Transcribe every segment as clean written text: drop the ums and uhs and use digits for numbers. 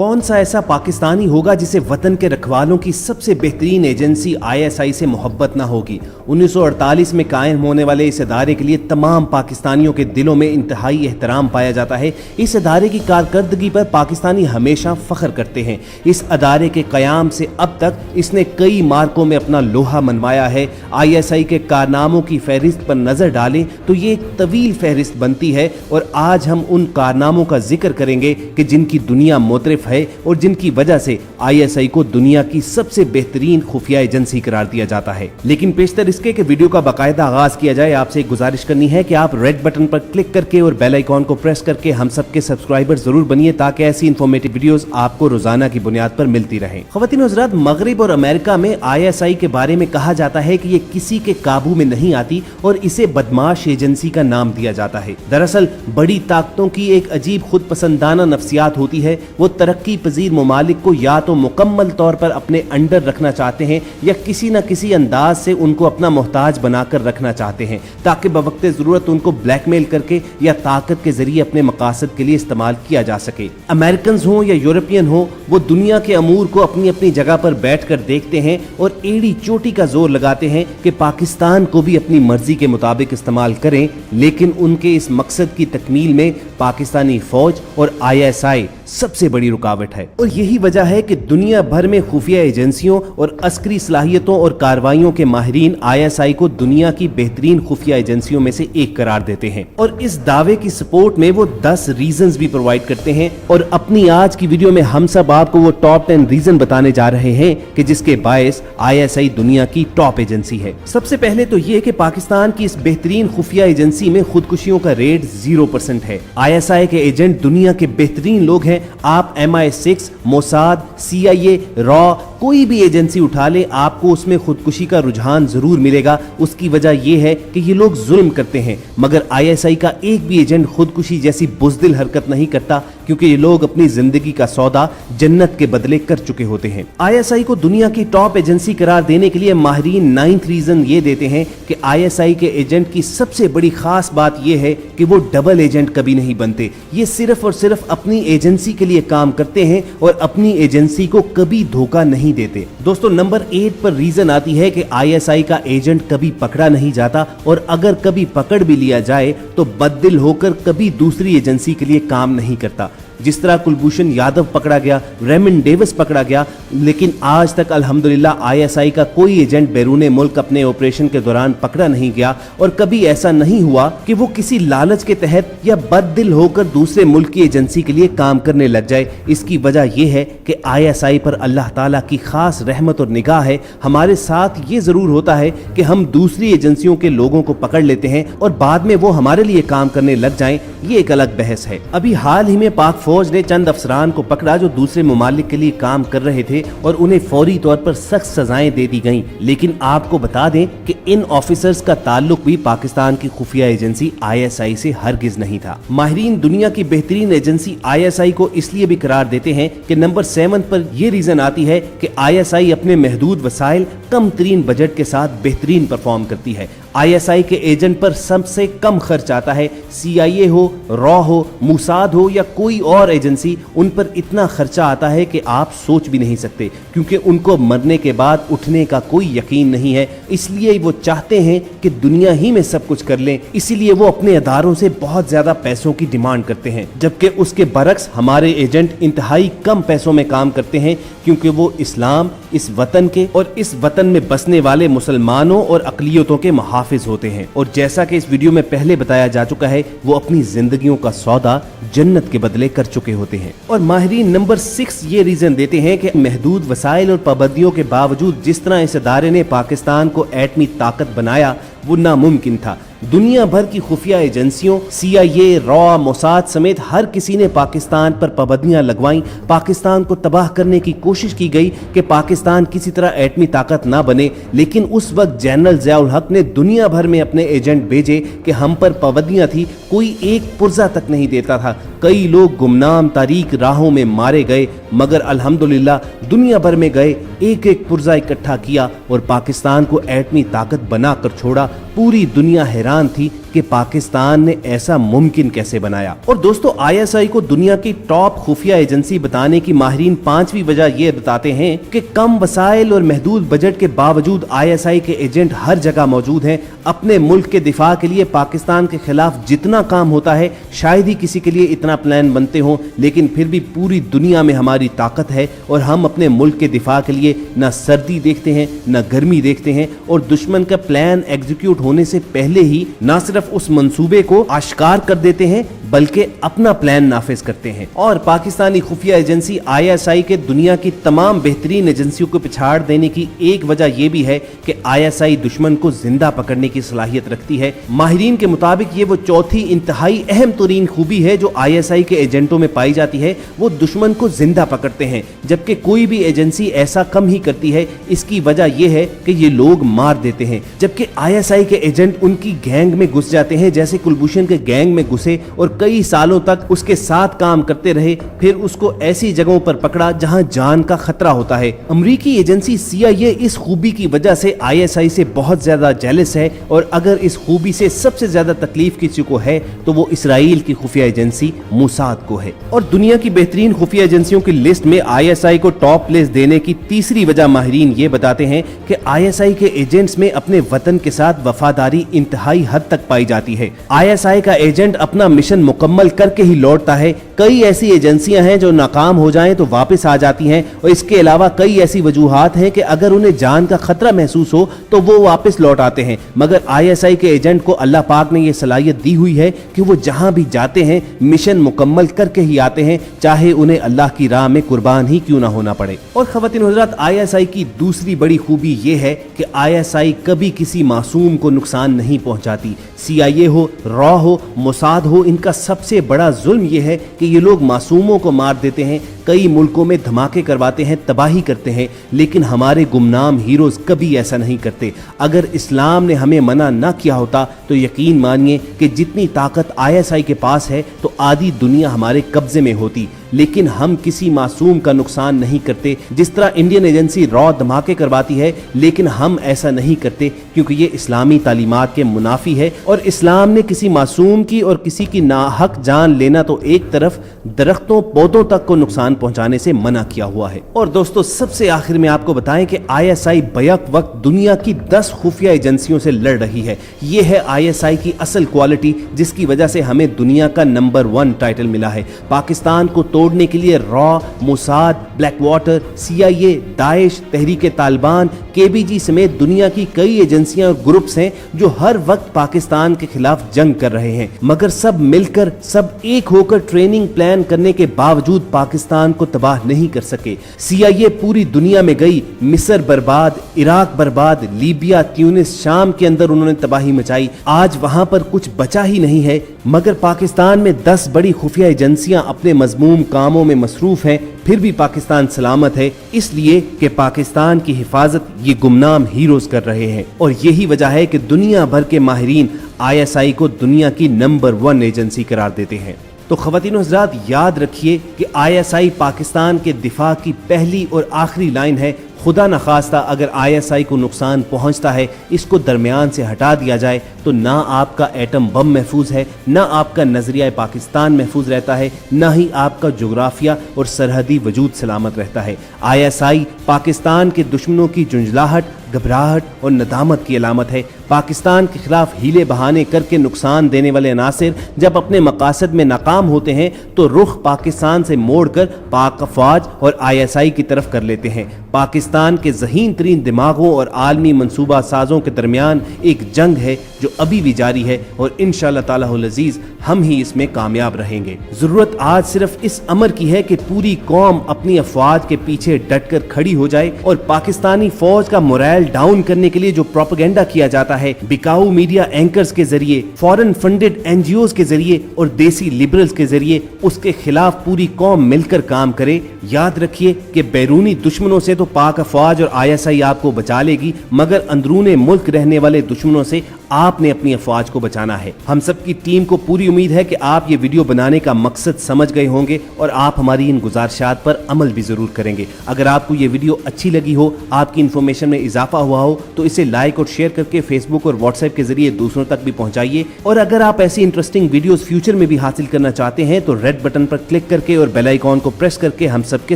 कौन सा ऐसा पाकिस्तानी होगा जिसे वतन के रखवालों की सबसे बेहतरीन एजेंसी ISI से मोहब्बत ना होगी। 1948 में कायम होने वाले इस इदारे के लिए तमाम पाकिस्तानियों के दिलों में इंतहाई एहतराम पाया जाता है। इस इदारे की कारकर्दगी पर पाकिस्तानी हमेशा फख्र करते हैं। इस इदारे के क़याम से अब तक इसने कई मार्कों में अपना लोहा मनवाया है। ISI के कारनामों की फहरिस्त पर नज़र डालें तो ये एक तवील फहरिस्त बनती है और आज हम उन कारनामों का जिक्र करेंगे कि जिनकी दुनिया मुतरिफ है और जिनकी वजह से ISI को दुनिया की सबसे बेहतरीन खुफिया एजेंसी करार दिया जाता है। लेकिन पेशतर इसके कि वीडियो का बाकायदा आगाज किया जाए, आपसे एक गुजारिश करनी है कि आप रेड बटन पर क्लिक करके और बेल आइकॉन को प्रेस करके हम सबके सब्सक्राइबर जरूर बनिए ताकि ऐसी इंफॉर्मेटिव वीडियोस आपको रोजाना की बुनियाद पर मिलती रहे। ख्वातीन हज़रात, मगरिब और अमेरिका में ISI के बारे में कहा जाता है कि ये किसी के काबू में नहीं आती और इसे बदमाश एजेंसी का नाम दिया जाता है। दरअसल बड़ी ताकतों की एक अजीब खुद पसंदाना नफ्सियात होती है। वो तरक्की पजीर ममालिक को या तो मुकम्मल तौर पर अपने अंडर रखना चाहते हैं या किसी न किसी अंदाज से उनको अपना मोहताज बनाकर रखना चाहते हैं ताकि बवक्त ज़रूरत उनको ब्लैकमेल करके या ताकत के जरिए अपने मकासद के लिए इस्तेमाल किया जा सके। अमेरिकन हो या यूरोपियन हो, वो दुनिया के अमूर को अपनी अपनी जगह पर बैठ कर देखते हैं और एड़ी चोटी का जोर लगाते हैं कि पाकिस्तान को भी अपनी मर्जी के मुताबिक इस्तेमाल करें, लेकिन उनके इस मकसद की तकमील में पाकिस्तानी फौज और ISI सबसे बड़ी रुकावट है। और यही वजह है कि दुनिया भर में खुफिया एजेंसियों और अस्करी सलाहियतों और कार्रवाइयों के माहिरीन ISI को दुनिया की बेहतरीन खुफिया एजेंसियों में से एक करार देते हैं और इस दावे की सपोर्ट में वो 10 रीजंस भी प्रोवाइड करते हैं। और अपनी आज की वीडियो में हम सब आपको वो टॉप 10 रीजन बताने जा रहे हैं कि जिसके बायस ISI दुनिया की टॉप एजेंसी है। सबसे पहले तो ये कि पाकिस्तान की इस बेहतरीन खुफिया एजेंसी में खुदकुशियों का रेट 0% है। ISI के एजेंट दुनिया के बेहतरीन लोग हैं। आप MI6, मोसाद, CIA, रॉ कोई भी एजेंसी उठा ले, आपको उसमें खुदकुशी का रुझान जरूर मिलेगा। उसकी वजह यह है कि ये लोग जुल्म करते हैं, मगर ISI का एक भी एजेंट खुदकुशी जैसी बुज़दिल हरकत नहीं करता क्योंकि ये लोग अपनी जिंदगी का सौदा जन्नत के बदले कर चुके होते हैं। ISI को दुनिया की टॉप एजेंसी करार देने के लिए माहिरीन 9th रीजन ये देते हैं कि ISI के एजेंट की सबसे बड़ी खास बात यह है कि वो डबल एजेंट कभी नहीं बनते। ये सिर्फ और सिर्फ अपनी एजेंसी के लिए काम करते हैं और अपनी एजेंसी को कभी धोखा नहीं देते। दोस्तों, नंबर 8 पर रीजन आती है कि ISI का एजेंट कभी पकड़ा नहीं जाता और अगर कभी पकड़ भी लिया जाए तो बददिल होकर कभी दूसरी एजेंसी के लिए काम नहीं करता। जिस तरह कुलभूषण यादव पकड़ा गया, रेमंड डेविस पकड़ा गया, लेकिन आज तक अल्हम्दुलिल्लाह ISI का कोई एजेंट बैरून मुल्क अपने ऑपरेशन के दौरान पकड़ा नहीं गया और कभी ऐसा नहीं हुआ कि वो किसी लालच के तहत या बददिल होकर दूसरे मुल्क की एजेंसी के लिए काम करने लग जाए। इसकी वजह यह है कि ISI पर अल्लाह ताला की खास रहमत और निगाह है। हमारे साथ ये जरूर होता है कि हम दूसरी एजेंसियों के लोगों को पकड़ लेते हैं और बाद में वो हमारे लिए काम करने लग जाएं, ये एक अलग बहस है। अभी हाल ही में पाक फौज ने चंद अफसरान को पकड़ा जो दूसरे ममालिक के लिए काम कर रहे थे और उन्हें फौरी तौर पर सख्त सजाएं दे दी गईं। लेकिन आपको बता दें कि इन ऑफिसर्स का ताल्लुक भी पाकिस्तान की खुफिया एजेंसी ISI से हरगिज नहीं था। माहिरीन दुनिया की बेहतरीन एजेंसी ISI को इसलिए भी करार देते हैं कि नंबर 7 पर यह रीजन आती है कि ISI अपने महदूद वसाइल कम तरीन बजट के साथ बेहतरीन परफॉर्म करती है। ISI के एजेंट पर सबसे कम खर्च आता है। CIA हो, रॉ हो, मोसाद हो या कोई और एजेंसी, उन पर इतना खर्चा आता है कि आप सोच भी नहीं सकते क्योंकि उनको मरने के बाद उठने का कोई यकीन नहीं है। इसलिए वो चाहते हैं कि दुनिया ही में सब कुछ कर लें, इसीलिए वो अपने अदारों से बहुत ज्यादा पैसों की डिमांड करते हैं। जबकि उसके बरक्स हमारे एजेंट इंतहाई कम पैसों में काम करते हैं क्योंकि वो इस्लाम, इस वतन के और इस वतन में बसने वाले मुसलमानों और अक़लियतों के मुहाफिज होते हैं। और जैसा कि इस वीडियो में पहले बताया जा चुका है, वो अपनी जिंदगियों का सौदा जन्नत के बदले कर चुके होते हैं। और माहिरीन नंबर 6 ये रीजन देते हैं कि महदूद वसाइल और पाबंदियों के बावजूद जिस तरह इस इदारे ने पाकिस्तान को एटमी ताकत बनाया वो नामुमकिन था। दुनिया भर की खुफिया एजेंसियों, CIA, रॉ, मोसाद समेत हर किसी ने पाकिस्तान पर पाबंदियां लगवाईं। पाकिस्तान को तबाह करने की कोशिश की गई कि पाकिस्तान किसी तरह एटमी ताकत ना बने, लेकिन उस वक्त जनरल ज़ियाउल हक ने दुनिया भर में अपने एजेंट भेजे कि हम पर पाबंदियां थी, कोई एक पुर्जा तक नहीं देता था। कई लोग गुमनाम तारीख राहों में मारे गए, मगर अल्हम्दुलिल्लाह दुनिया भर में गए, एक एक पुर्जा इकट्ठा किया और पाकिस्तान को एटमी ताकत बना कर छोड़ा। पूरी दुनिया हैरान थी कि पाकिस्तान ने ऐसा मुमकिन कैसे बनाया। और दोस्तों, आईएसआई को दुनिया की टॉप खुफिया एजेंसी बताने की माहिरीन पांचवी वजह ये बताते हैं कि कम वसाइल और महदूद बजट के बावजूद आईएसआई के एजेंट हर जगह मौजूद हैं। अपने मुल्क के दिफा के लिए पाकिस्तान के खिलाफ जितना काम होता है शायद ही किसी के लिए इतना प्लान बनते हों, लेकिन फिर भी पूरी दुनिया में हमारी ताकत है और हम अपने मुल्क के दिफा के लिए न सर्दी देखते हैं न गर्मी देखते हैं, और दुश्मन का प्लान एग्जीक्यूट होने से पहले ही न सिर्फ उस मंसूबे को आश्कार कर देते हैं बल्कि अपना प्लान नाफिज करते हैं। और पाकिस्तानी खुफिया एजेंसी आईएसआई के दुनिया की तमाम बेहतरीन एजेंसियों को पिछाड़ देने की एक वजह यह भी है कि आईएसआई दुश्मन को जिंदा पकड़ने की सलाहियत रखती है। माहिरीन के मुताबिक ये वो चौथी इंतहाई अहम तरीन खूबी है जो आईएसआई के एजेंटों में पाई जाती है, वो दुश्मन को जिंदा पकड़ते हैं, जबकि कोई भी एजेंसी ऐसा कम ही करती है। इसकी वजह यह है कि ये लोग मार देते हैं, जबकि आईएसआई के एजेंट उनकी गैंग में घुस जाते हैं, जैसे कुलभूषण के गैंग में घुसे और कई सालों तक उसके साथ काम करते रहे, फिर उसको ऐसी जगहों पर पकड़ा जहां जान का खतरा होता है। अमेरिकी एजेंसी CIA इस खूबी की वजह से आईएसआई से बहुत ज्यादा जेलस है, और अगर इस खूबी से सबसे ज्यादा तकलीफ किसी को है तो वो इसराइल की खुफिया एजेंसी मोसाद को है। और दुनिया की बेहतरीन खुफिया एजेंसियों की लिस्ट में आईएसआई को टॉप प्लेस देने की तीसरी वजह माहिरीन ये बताते हैं कि आईएसआई के एजेंट्स में अपने वतन के साथ वफादारी इंतहाई हद तक पाई जाती है। आईएसआई का एजेंट अपना मिशन मुकम्मल करके ही लौटता है। कई ऐसी एजेंसियां हैं जो नाकाम हो जाएं तो वापस आ जाती हैं, और इसके अलावा कई ऐसी वजूहात हैं कि अगर उन्हें जान का खतरा महसूस हो तो वो वापस लौट आते हैं। मगर आईएसआई के एजेंट को अल्लाह पाक ने यह सलाहियत दी हुई है कि वो जहां भी जाते हैं मिशन मुकम्मल करके ही आते हैं, चाहे उन्हें अल्लाह की राह में कुर्बान ही क्यों ना होना पड़े। और खवातीन हज़रात, आईएसआई की दूसरी बड़ी खूबी ये है कि आईएसआई कभी किसी मासूम को नुकसान नहीं पहुंचाती। CIA हो, रॉ हो, मोसाद हो, इनका सबसे बड़ा जुल्म यह है कि ये लोग मासूमों को मार देते हैं, कई मुल्कों में धमाके करवाते हैं, तबाही करते हैं, लेकिन हमारे गुमनाम हीरोज कभी ऐसा नहीं करते। अगर इस्लाम ने हमें मना ना किया होता तो यकीन मानिए कि जितनी ताकत आईएसआई के पास है तो आधी दुनिया हमारे कब्जे में होती, लेकिन हम किसी मासूम का नुकसान नहीं करते। जिस तरह इंडियन एजेंसी रॉ धमाके करवाती है, लेकिन हम ऐसा नहीं करते क्योंकि ये इस्लामी तालीमात के मुनाफी है, और इस्लाम ने किसी मासूम की और किसी की नाहक जान लेना तो एक तरफ, दरख्तों पौधों तक को नुकसान पहुंचाने से मना किया हुआ है। और दोस्तों, सबसे आखिर में आपको बताएं कि आईएसआई बैक वक्त दुनिया की 10 खुफिया एजेंसियों से लड़ रही है। ये है आईएसआई की असल क्वालिटी, जिसकी वजह से हमें दुनिया का नंबर 1 टाइटल मिला है। पाकिस्तान को तोड़ने के लिए रॉ, Mossad, Blackwater, CIA, Daesh, Tehreek Taliban, KBG समेत दुनिया की कई एजेंसियां और ग्रुप्स हैं जो हर वक्त पाकिस्तान के खिलाफ जंग कर रहे हैं, मगर सब मिलकर, सब एक होकर ट्रेनिंग प्लान करने के बावजूद पाकिस्तान को तबाह नहीं कर सके। CIA पूरी दुनिया में गई, मिस्र बर्बाद, इराक बर्बाद, लीबिया, ट्यूनिस, शाम के अंदर उन्होंने तबाही मचाई। आज वहां पर कुछ बचा ही नहीं है, मगर पाकिस्तान में 10 बड़ी खुफिया एजेंसियां अपने मजमूम कामों में मसरूफ हैं, फिर भी पाकिस्तान सलामत है, इसलिए कि पाकिस्तान की हिफाजत ये गुमनाम हीरोज कर रहे हैं। और यही वजह है कि दुनिया भर के माहिरीन आईएसआई को दुनिया की नंबर 1 एजेंसी करार देते हैं। तो ख़वातीन और हज़रात, याद रखिए कि आईएसआई पाकिस्तान के दिफा की पहली और आखिरी लाइन है। खुदा न खास्ता अगर आईएसआई को नुकसान पहुंचता है, इसको दरमियान से हटा दिया जाए तो ना आपका एटम बम महफूज है, ना आपका नजरिया पाकिस्तान महफूज रहता है, ना ही आपका जोग्राफिया और सरहदी वजूद सलामत रहता है। आईएसआई पाकिस्तान के दुश्मनों की झुंझलाहट, घबराहट और नदामत की अलामत है। पाकिस्तान के खिलाफ हीले बहाने करके नुकसान देने वाले अनासिर जब अपने मकासद में नाकाम होते हैं तो रुख पाकिस्तान से मोड़कर पाक अफवाज और आईएसआई की तरफ कर लेते हैं। पाकिस्तान के ज़हीन तरीन दिमागों और आलमी मनसूबा साजों के दरमियान एक जंग है जो अभी भी जारी है, और इंशाअल्लाह ताला हुल अज़ीज़ हम ही इसमें कामयाब रहेंगे। ज़रूरत आज सिर्फ इस अमर की है कि पूरी कौम अपनी अफवाज के पीछे डटकर खड़ी हो जाए, और पाकिस्तानी फौज का मोरल डाउन करने के लिए जो प्रोपेगेंडा किया जाता है बिकाऊ मीडिया एंकर्स के जरिए, फॉरेन फंडेड NGOs के जरिए और देसी लिबरल्स के जरिए, उसके खिलाफ पूरी कौम मिलकर काम करे। याद रखिए कि बैरूनी दुश्मनों से तो पाक अफवाज और आईएसआई आपको बचा लेगी, मगर अंदरूने मुल्क रहने वाले दुश्मनों से آپ نے اپنی افواج کو بچانا ہے۔ ہم سب کی ٹیم کو پوری امید ہے کہ آپ یہ ویڈیو بنانے کا مقصد سمجھ گئے ہوں گے اور آپ ہماری ان گزارشات پر عمل بھی ضرور کریں گے۔ اگر آپ کو یہ ویڈیو اچھی لگی ہو، آپ کی انفارمیشن میں اضافہ ہوا ہو، تو اسے لائک اور شیئر کر کے فیس بک اور واٹس ایپ کے ذریعے دوسروں تک بھی پہنچائیے۔ اور اگر آپ ایسی انٹرسٹنگ ویڈیوز فیوچر میں بھی حاصل کرنا چاہتے ہیں تو ریڈ بٹن پر کلک کر کے اور بیل آئیکن کو پریس کر کے ہم سب کے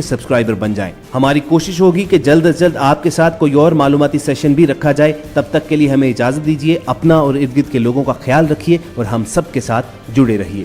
سبسکرائبر بن جائیں۔ ہماری کوشش ہوگی کہ جلد از جلد آپ کے ساتھ کوئی اور معلوماتی سیشن بھی رکھا جائے۔ تب تک کے لیے ہمیں اجازت دیجیے، اپنا اور ارد گرد کے لوگوں کا خیال رکھیے اور ہم سب کے ساتھ جڑے رہیے۔